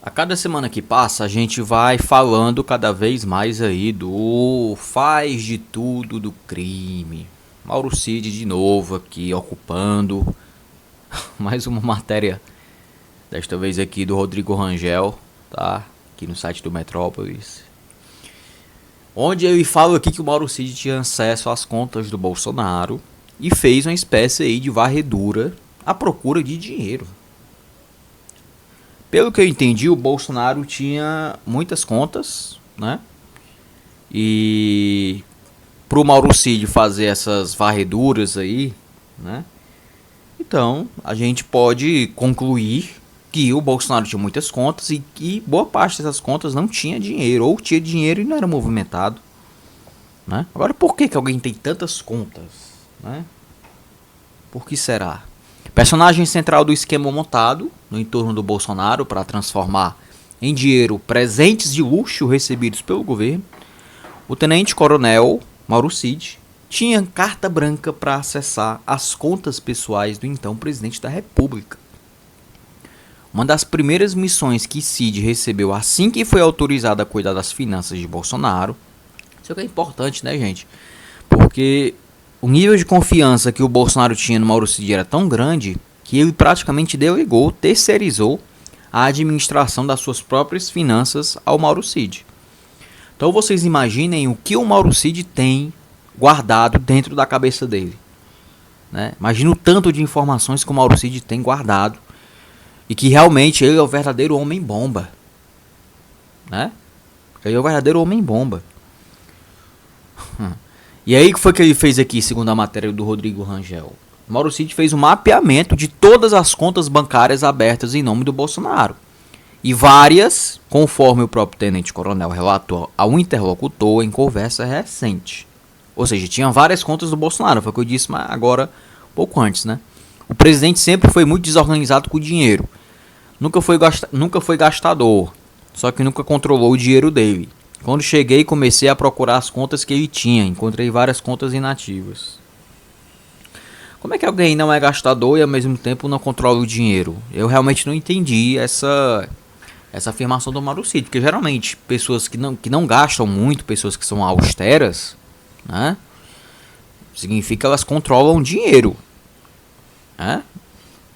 A cada semana que passa, a gente vai falando cada vez mais aí do faz de tudo do crime. Mauro Cid de novo aqui ocupando mais uma matéria, desta vez aqui do Rodrigo Rangel, tá? Aqui no site do Metrópolis. Onde eu falo aqui que o Mauro Cid tinha acesso às contas do Bolsonaro e fez uma espécie aí de varredura à procura de dinheiro. Pelo que eu entendi, o Bolsonaro tinha muitas contas, né? E pro Mauro Cid fazer essas varreduras aí, né? Então, a gente pode concluir que o Bolsonaro tinha muitas contas e que boa parte dessas contas não tinha dinheiro, ou tinha dinheiro e não era movimentado, né? Agora, por que alguém tem tantas contas, né? Por que será? Personagem central do esquema montado no entorno do Bolsonaro para transformar em dinheiro presentes de luxo recebidos pelo governo, o tenente-coronel Mauro Cid tinha carta branca para acessar as contas pessoais do então presidente da República. Uma das primeiras missões que Cid recebeu assim que foi autorizado a cuidar das finanças de Bolsonaro. Isso é importante, né, gente? Porque o nível de confiança que o Bolsonaro tinha no Mauro Cid era tão grande que ele praticamente delegou, terceirizou a administração das suas próprias finanças ao Mauro Cid. Então vocês imaginem o que o Mauro Cid tem guardado dentro da cabeça dele, né? Imagina o tanto de informações que o Mauro Cid tem guardado e que realmente ele é o verdadeiro homem-bomba, né? Ele é o verdadeiro homem-bomba. E aí, o que foi que ele fez aqui, segundo a matéria do Rodrigo Rangel? Mauro Cid fez um mapeamento de todas as contas bancárias abertas em nome do Bolsonaro. E várias, conforme o próprio tenente-coronel relatou ao interlocutor em conversa recente. Ou seja, tinha várias contas do Bolsonaro, foi o que eu disse agora, pouco antes, né? O presidente sempre foi muito desorganizado com o dinheiro. Nunca foi gastador, só que nunca controlou o dinheiro dele. Quando cheguei, comecei a procurar as contas que ele tinha. Encontrei várias contas inativas. Como é que alguém não é gastador e ao mesmo tempo não controla o dinheiro? Eu realmente não entendi essa afirmação do Mauro Cid. Porque geralmente pessoas que não gastam muito, pessoas que são austeras, né? Significa que elas controlam o dinheiro, né?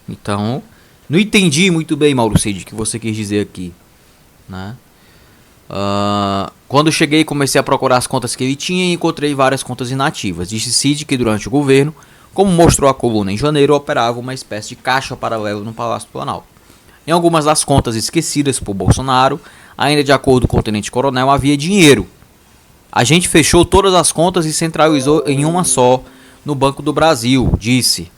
Então, não entendi muito bem, Mauro Cid, o que você quis dizer aqui, né? Quando cheguei, comecei a procurar as contas que ele tinha e encontrei várias contas inativas. Disse Cid que durante o governo, como mostrou a coluna em janeiro, operava uma espécie de caixa paralelo no Palácio do Planalto. Em algumas das contas esquecidas por Bolsonaro, ainda de acordo com o tenente-coronel, havia dinheiro. A gente fechou todas as contas e centralizou em uma só, no Banco do Brasil, disse.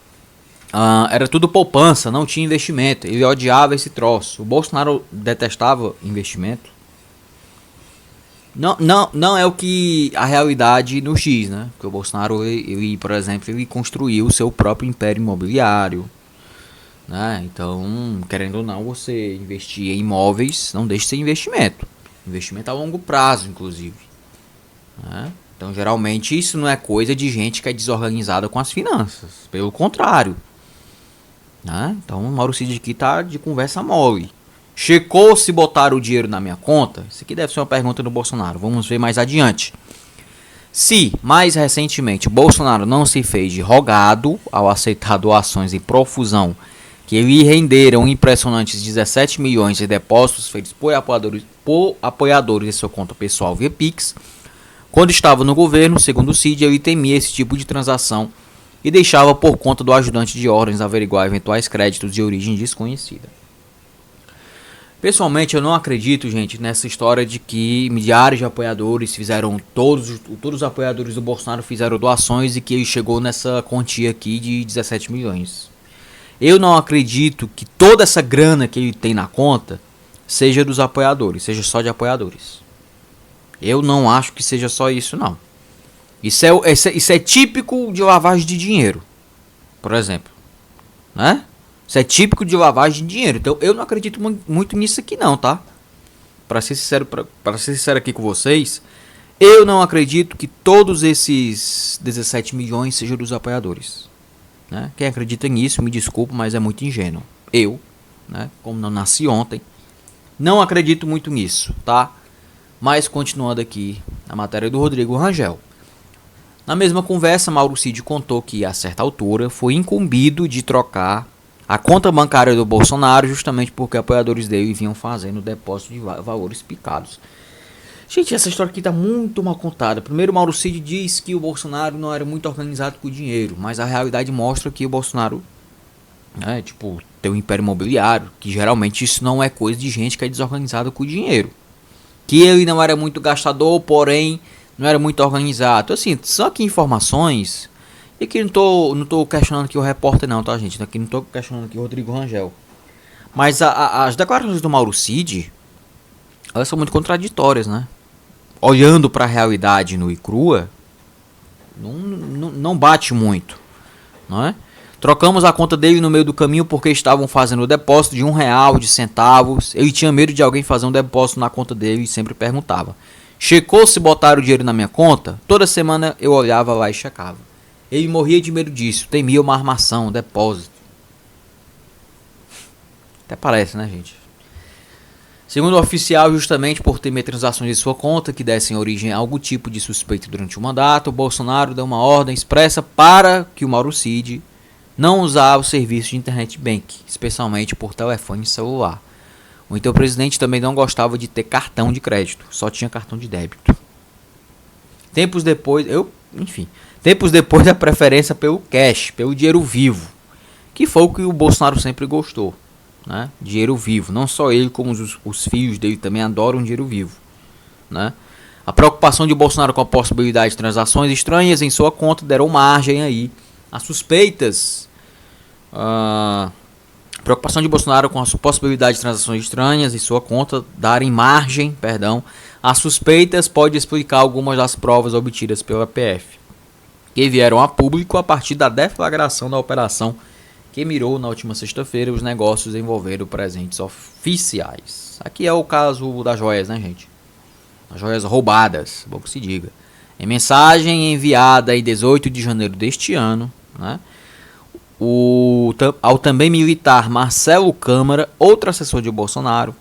Era tudo poupança, não tinha investimento. Ele odiava esse troço. O Bolsonaro detestava investimento. Não é o que a realidade nos diz, né? Porque o Bolsonaro, ele, por exemplo, ele construiu o seu próprio império imobiliário, né? Então, querendo ou não, você investir em imóveis não deixa de ser investimento. Investimento a longo prazo, inclusive, né? Então, geralmente, isso não é coisa de gente que é desorganizada com as finanças. Pelo contrário, né? Então, o Mauro Cid aqui tá de conversa mole. Checou se botaram o dinheiro na minha conta? Isso aqui deve ser uma pergunta do Bolsonaro. Vamos ver mais adiante. Se, mais recentemente, Bolsonaro não se fez de rogado ao aceitar doações em profusão que lhe renderam impressionantes 17 milhões de depósitos feitos por apoiadores de sua conta pessoal via Pix, quando estava no governo, segundo o Cid, ele temia esse tipo de transação e deixava por conta do ajudante de ordens averiguar eventuais créditos de origem desconhecida. Pessoalmente, eu não acredito, gente, nessa história de que milhares de apoiadores fizeram, todos os apoiadores do Bolsonaro fizeram doações e que ele chegou nessa quantia aqui de 17 milhões. Eu não acredito que toda essa grana que ele tem na conta seja dos apoiadores, seja só de apoiadores. Eu não acho que seja só isso, não. Isso é típico de lavagem de dinheiro, por exemplo, né? Isso é típico de lavagem de dinheiro. Então eu não acredito muito nisso aqui não, tá? Para ser sincero aqui com vocês, eu não acredito que todos esses 17 milhões sejam dos apoiadores, né? Quem acredita nisso, me desculpa, mas é muito ingênuo. Eu, né, como não nasci ontem, Não acredito muito nisso, tá? Mas continuando aqui a matéria do Rodrigo Rangel. Na mesma conversa, Mauro Cid contou que, a certa altura, foi incumbido de trocar a conta bancária do Bolsonaro justamente porque apoiadores dele vinham fazendo depósito de valores picados. Gente, essa história aqui tá muito mal contada. Primeiro, Mauro Cid diz que o Bolsonaro não era muito organizado com o dinheiro, mas a realidade mostra que o Bolsonaro, tem um império imobiliário, que geralmente isso não é coisa de gente que é desorganizada com o dinheiro. Que ele não era muito gastador, porém não era muito organizado. Então, assim, são aqui informações. E aqui não tô questionando aqui o repórter não, tá, gente? Aqui não tô questionando aqui o Rodrigo Rangel. Mas as declarações do Mauro Cid, elas são muito contraditórias, né? Olhando para a realidade nua e crua, não bate muito, não é? Trocamos a conta dele no meio do caminho porque estavam fazendo o depósito de R$1, de centavos. Ele tinha medo de alguém fazer um depósito na conta dele e sempre perguntava. Checou se botaram o dinheiro na minha conta? Toda semana eu olhava lá e checava. Ele morria de medo disso, temia uma armação, um depósito. Até parece, né, gente? Segundo o oficial, justamente por temer transações de sua conta que dessem origem a algum tipo de suspeito durante o mandato, o Bolsonaro deu uma ordem expressa para que o Mauro Cid não usar o serviço de internet bank, especialmente por telefone celular. O então presidente também não gostava de ter cartão de crédito, só tinha cartão de débito. Tempos depois da preferência pelo cash, pelo dinheiro vivo, que foi o que o Bolsonaro sempre gostou. Né? Dinheiro vivo, não só ele, como os filhos dele também adoram dinheiro vivo, né? A preocupação de Bolsonaro com a possibilidade de transações estranhas em sua conta deram margem aí a suspeitas. Preocupação de Bolsonaro com a possibilidade de transações estranhas em sua conta darem margem, a suspeitas pode explicar algumas das provas obtidas pela PF, que vieram a público a partir da deflagração da operação que mirou na última sexta-feira os negócios envolvendo presentes oficiais. Aqui é o caso das joias, né, gente? As joias roubadas, bom que se diga. Em mensagem enviada em 18 de janeiro deste ano, né, ao também militar Marcelo Câmara, outro assessor de Bolsonaro,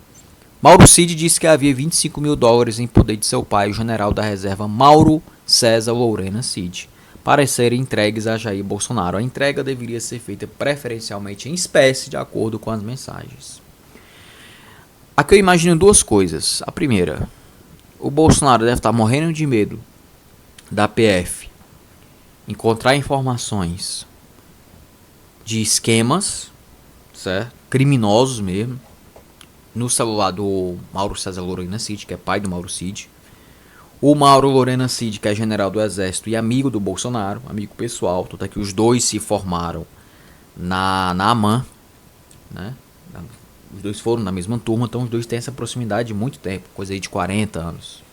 Mauro Cid disse que havia $25 mil em poder de seu pai, o general da reserva Mauro César Lorena Cid, para serem entregues a Jair Bolsonaro. A entrega deveria ser feita preferencialmente em espécie, de acordo com as mensagens. Aqui eu imagino duas coisas. A primeira, o Bolsonaro deve estar morrendo de medo da PF encontrar informações de esquemas, certo? Criminosos mesmo, no celular do Mauro César Lorena Cid, que é pai do Mauro Cid. O Mauro Lorena Cid, que é general do exército e amigo do Bolsonaro, amigo pessoal, tanto é que os dois se formaram na AMAN, né? Os dois foram na mesma turma, então os dois têm essa proximidade de muito tempo, coisa aí de 40 anos.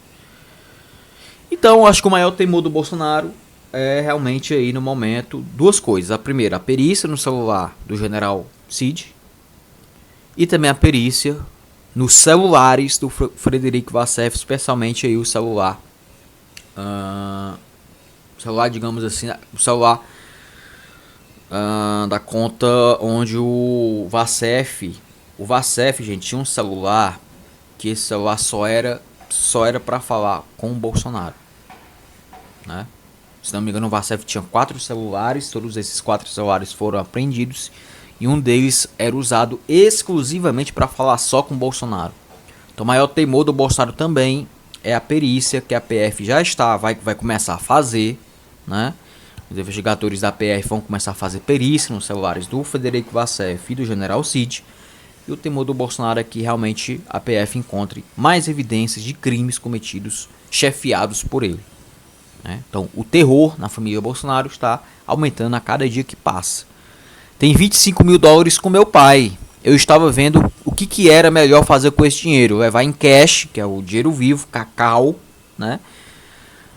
Então, acho que o maior temor do Bolsonaro é realmente aí no momento duas coisas. A primeira, a perícia no celular do general Cid e também a perícia nos celulares do Frederico Wassef, especialmente aí o celular, digamos assim, o celular da conta onde o Wassef, gente, tinha um celular que esse celular só era para falar com o Bolsonaro, né? Se não me engano, o Wassef tinha 4 celulares, todos esses 4 celulares foram apreendidos. E um deles era usado exclusivamente para falar só com o Bolsonaro. Então o maior temor do Bolsonaro também é a perícia que a PF já vai começar a fazer, né? Os investigadores da PF vão começar a fazer perícia nos celulares do Frederico Wassef e do general Cid. E o temor do Bolsonaro é que realmente a PF encontre mais evidências de crimes cometidos, chefiados por ele, né? Então o terror na família Bolsonaro está aumentando a cada dia que passa. Tem $25 mil com meu pai. Eu estava vendo o que era melhor fazer com esse dinheiro. Levar em cash, que é o dinheiro vivo, cacau, né?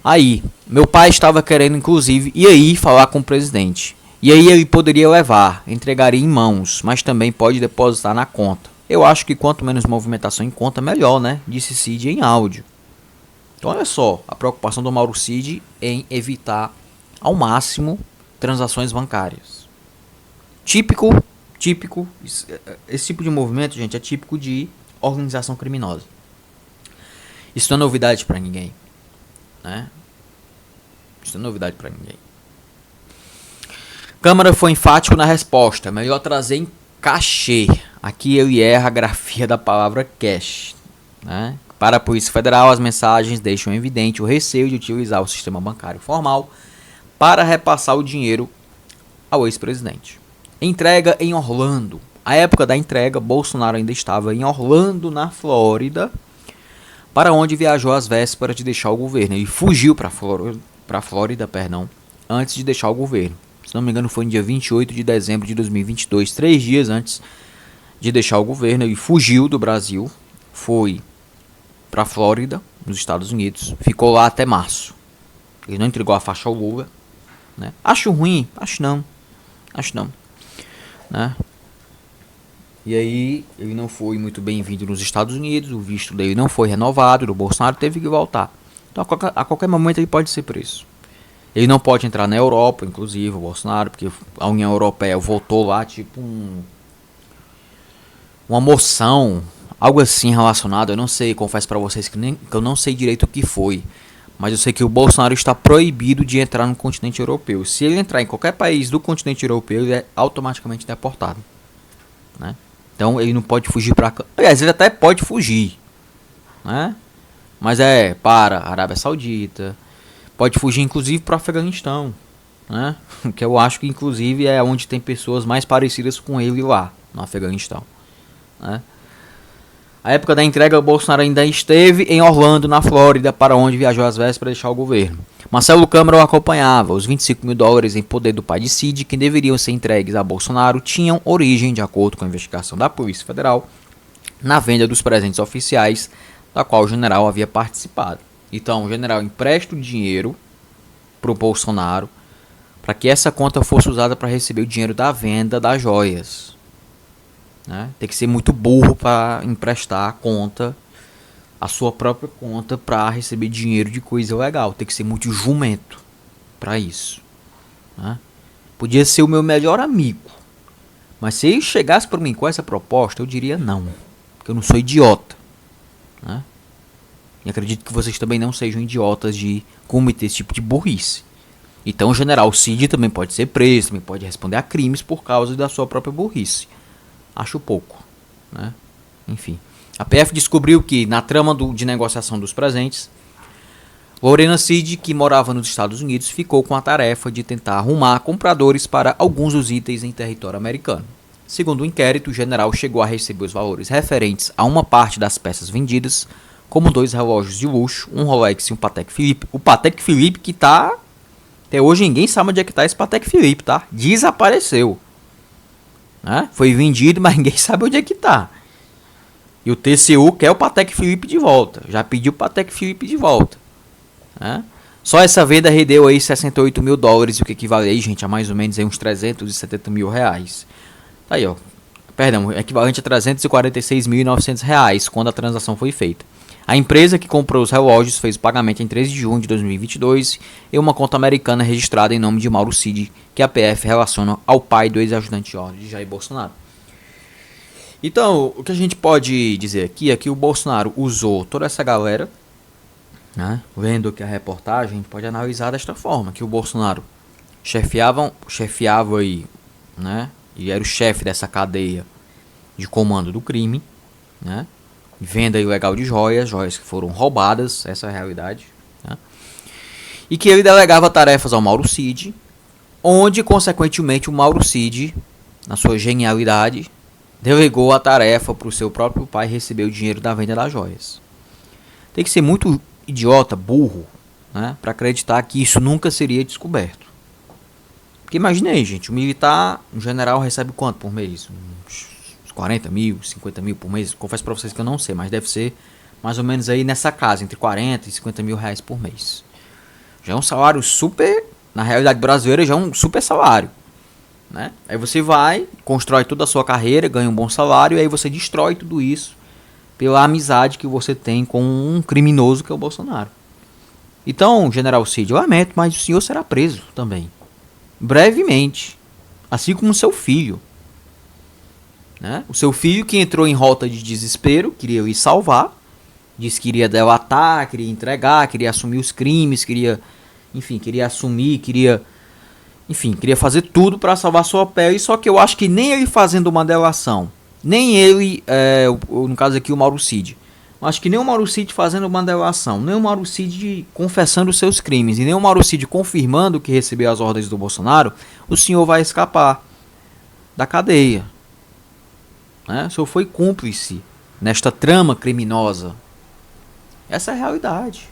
Aí, meu pai estava querendo, inclusive, ir aí falar com o presidente. E aí ele poderia levar, entregaria em mãos, mas também pode depositar na conta. Eu acho que quanto menos movimentação em conta, melhor, né? Disse Cid em áudio. Então olha só, a preocupação do Mauro Cid em evitar ao máximo transações bancárias. Típico, esse tipo de movimento, gente, é típico de organização criminosa. Isso não é novidade para ninguém, né? Isso não é novidade para ninguém. Câmara foi enfático na resposta. Melhor trazer em cachê. Aqui ele erra a grafia da palavra cash, né? Para a Polícia Federal, as mensagens deixam evidente o receio de utilizar o sistema bancário formal para repassar o dinheiro ao ex-presidente. Entrega em Orlando. A época da entrega, Bolsonaro ainda estava em Orlando, na Flórida, para onde viajou às vésperas de deixar o governo. Ele fugiu para a Flórida, antes de deixar o governo. Se não me engano, foi no dia 28 de dezembro de 2022, 3 dias antes de deixar o governo. Ele fugiu do Brasil, foi para a Flórida, nos Estados Unidos, ficou lá até março. Ele não entregou a faixa ao Lula, né? Acho ruim? Acho não, né? E aí ele não foi muito bem-vindo nos Estados Unidos, o visto dele não foi renovado, o Bolsonaro teve que voltar. Então a qualquer momento ele pode ser preso. Ele não pode entrar na Europa, inclusive, o Bolsonaro, porque a União Europeia votou lá, tipo uma moção, algo assim relacionado, eu não sei, confesso pra vocês que eu não sei direito o que foi. Mas eu sei que o Bolsonaro está proibido de entrar no continente europeu. Se ele entrar em qualquer país do continente europeu, ele é automaticamente deportado, né? Então ele não pode fugir para cá. Aliás, ele até pode fugir, né? Mas para a Arábia Saudita. Pode fugir inclusive para o Afeganistão, né? Que eu acho que inclusive é onde tem pessoas mais parecidas com ele lá, no Afeganistão, né? A época da entrega, o Bolsonaro ainda esteve em Orlando, na Flórida, para onde viajou às vésperas para deixar o governo. Marcelo Câmara o acompanhava. Os 25 mil dólares em poder do pai de Cid, que deveriam ser entregues a Bolsonaro, tinham origem, de acordo com a investigação da Polícia Federal, na venda dos presentes oficiais, da qual o general havia participado. Então, o general empresta o dinheiro para o Bolsonaro, para que essa conta fosse usada para receber o dinheiro da venda das joias, né? Tem que ser muito burro para emprestar a conta, a sua própria conta, para receber dinheiro de coisa legal. Tem que ser muito jumento para isso, né? Podia ser o meu melhor amigo, mas se ele chegasse para mim com essa proposta, eu diria não, porque eu não sou idiota, né? E acredito que vocês também não sejam idiotas de cometer esse tipo de burrice. Então o general Cid também pode ser preso, também pode responder a crimes por causa da sua própria burrice. Acho pouco, né? Enfim. A PF descobriu que, na trama de negociação dos presentes, Lorena Cid, que morava nos Estados Unidos, ficou com a tarefa de tentar arrumar compradores para alguns dos itens em território americano. Segundo o inquérito, o general chegou a receber os valores referentes a uma parte das peças vendidas, como 2 relógios de luxo, um Rolex e um Patek Philippe. O Patek Philippe que tá... Até hoje ninguém sabe onde é que tá esse Patek Philippe, tá? Desapareceu, né? Foi vendido, mas ninguém sabe onde é que tá. E o TCU quer o Patek Philippe de volta. Já pediu o Patek Philippe de volta, né? Só essa venda rendeu aí 68 mil dólares, o que equivale aí, gente, a mais ou menos aí uns 370 mil reais. Tá aí, ó. Perdão, equivalente a 346.900 reais quando a transação foi feita. A empresa que comprou os relógios fez o pagamento em 13 de junho de 2022 em uma conta americana registrada em nome de Mauro Cid, que a PF relaciona ao pai do ex-ajudante de ordem de Jair Bolsonaro. Então, o que a gente pode dizer aqui é que o Bolsonaro usou toda essa galera, né? Vendo aqui a reportagem, a gente pode analisar desta forma, que o Bolsonaro chefiava aí, né? E era o chefe dessa cadeia de comando do crime, né? Venda ilegal de joias que foram roubadas, essa é a realidade, né? E que ele delegava tarefas ao Mauro Cid, onde, consequentemente, o Mauro Cid, na sua genialidade, delegou a tarefa para o seu próprio pai receber o dinheiro da venda das joias. Tem que ser muito idiota, burro, né, para acreditar que isso nunca seria descoberto. Porque imagine aí, gente, um general recebe quanto por mês? Uns 40 mil, 50 mil por mês? Confesso para vocês que eu não sei, mas deve ser mais ou menos aí nessa casa, entre 40 e 50 mil reais por mês. Já é um salário super, na realidade brasileira, já é um super salário, né? Aí você vai, constrói toda a sua carreira, ganha um bom salário, e aí você destrói tudo isso pela amizade que você tem com um criminoso que é o Bolsonaro. Então, General Cid, eu lamento, mas o senhor será preso também, brevemente, assim como seu filho, né? O seu filho que entrou em rota de desespero, queria ir salvar, disse que iria delatar, queria entregar, queria assumir os crimes, queria assumir, queria fazer tudo para salvar sua pele. Só que eu acho que nem ele fazendo uma delação, nem ele, no caso aqui o Mauro Cid, acho que nem o Mauro Cid fazendo uma delação, nem o Mauro Cid confessando os seus crimes, e nem o Mauro Cid confirmando que recebeu as ordens do Bolsonaro, o senhor vai escapar da cadeia, né? O senhor foi cúmplice nesta trama criminosa. Essa é a realidade.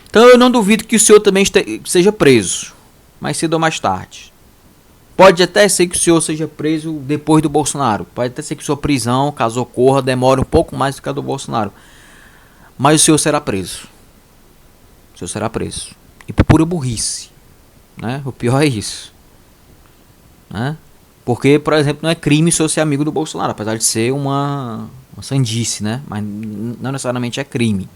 Então eu não duvido que o senhor também seja preso, mais cedo ou mais tarde. Pode até ser que o senhor seja preso depois do Bolsonaro. Pode até ser que sua prisão, caso ocorra, demore um pouco mais do que a do Bolsonaro. Mas o senhor será preso. O senhor será preso. E por pura burrice, né? O pior é isso, né? Porque, por exemplo, não é crime o senhor ser amigo do Bolsonaro, apesar de ser uma sandice, né? Mas não necessariamente é crime,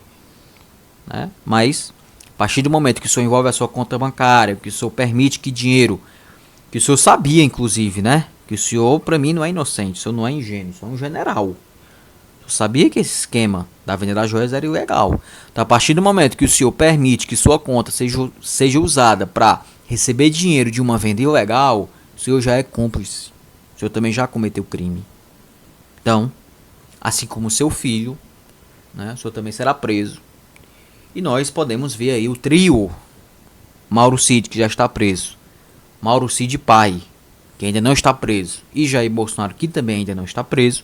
né? Mas a partir do momento que o senhor envolve a sua conta bancária, que o senhor permite que dinheiro, que o senhor sabia, inclusive, né? Que o senhor, pra mim, não é inocente, o senhor não é ingênuo, o senhor é um general. O senhor sabia que esse esquema da Venda das Joias era ilegal. Então, a partir do momento que o senhor permite que sua conta seja usada para receber dinheiro de uma venda ilegal, o senhor já é cúmplice. O senhor também já cometeu crime. Então, assim como seu filho, né, o senhor também será preso. E nós podemos ver aí o trio Mauro Cid, que já está preso, Mauro Cid pai, que ainda não está preso, e Jair Bolsonaro, que também ainda não está preso.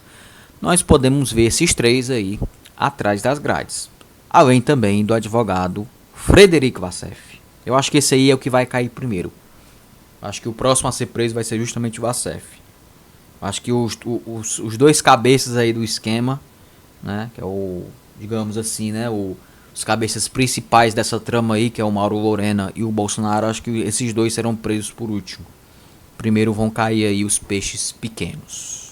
Nós podemos ver esses três aí atrás das grades. Além também do advogado Frederico Wassef. Eu acho que esse aí é o que vai cair primeiro. Acho que o próximo a ser preso vai ser justamente o Wassef. Acho que os dois cabeças aí do esquema, né, que é o, digamos assim, né, os cabeças principais dessa trama aí, que é o Mauro Lorena e o Bolsonaro, acho que esses dois serão presos por último. Primeiro vão cair aí os peixes pequenos.